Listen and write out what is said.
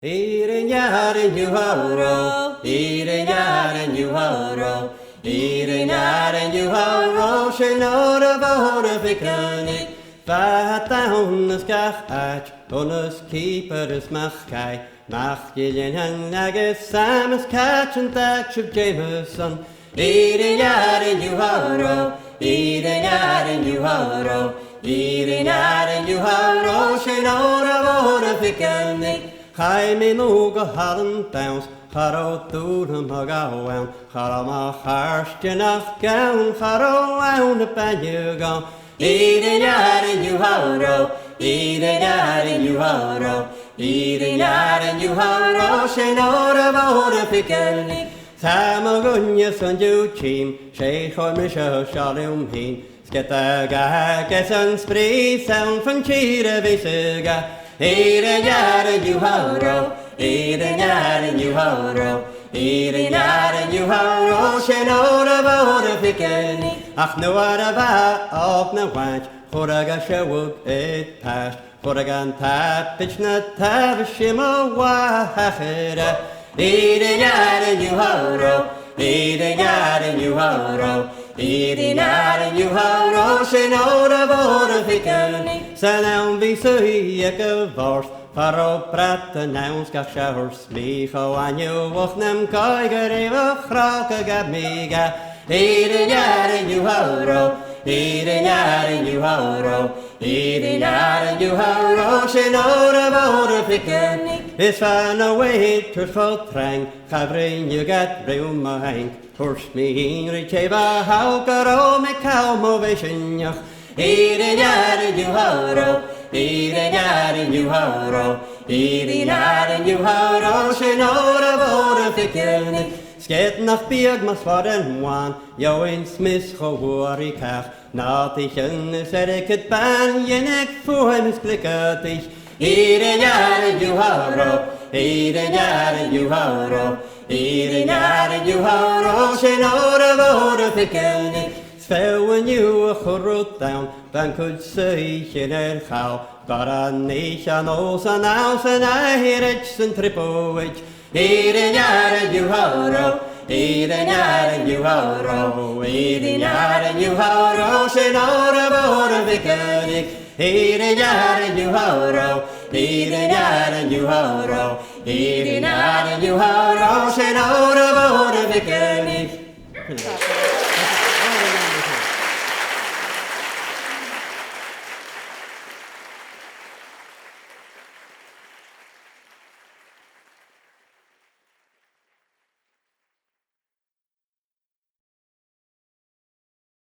Irin yaren you horo, Irin yaren you horo, Irin yaren you horo, Shenora vore vikanik, Vahat down the skach, Bonus keeper is machkai, Mach gillen hang nagus, Samus catch and thatch of Jameson, Irin yaren you horo, Irin yaren you horo, Irin yaren you horo, Shenora vore vikanik, Chai me no go hallen downs, Charo dŵr mag awan, Charo ma charstyn ach gawn, Charo awn y banyu gawn. Irin yaren you haro, Irin yaren you haro, Irin yaren you haro, Shenora vore fikelnik. Tham o gwnyas yn diw chim, Sheich o'r misio sialiwm hin, Sgeta gages yn spri, Sawn fan chira fysiga. Irin yaren you haro, Irin yaren you haro, Irin yaren you haro, Shenora vore fikelnik. Ach nu ar y fa op na wach, Chwrag a siawg it past, Chwrag an tapich na tafysim o wachera. Irin yaren you haro, Irin yaren you haro, Irin yaren you haro, Shenora vore fikelnik. Sa nawn fi swy ag y fors, Faro brat y nawn sgach siawr smich o anio och nam goig yr efo chrog ag amiga. Irin yaren you haro, Irin yaren you haro, Irin yaren you haro, Shenora vore fikelnik. Is fan a wait trws fod trang, Chabrin you get rhywm o hank, Hwrs mi hin richeva hawg ar o me cael mo feisiynioch. Irin yaren you haro, Irin yaren you haro, Irin yaren you haro, Shenora vore fikelnik. Sget nach biag mas var en wan, Jo in smis gewor ik hach, Naat ich yn is het ban, Jenek voor hem sklikket ich. Irin yaren you haro, Irin yaren you haro, Irin yaren you haro, Shenora vore fikelnik. Sfewen you a chwrwyd dawn, Van could say in er chaw, Bara neich an os an aus an ahirich yn tripoich. Irin yaren you haro, Irin yaren you haro, Irin yaren you haro, Shenora vore fikelnik. Irin yaren you haro, Irin yaren you haro, Irin yaren you haro, Shenora vore fikelnik.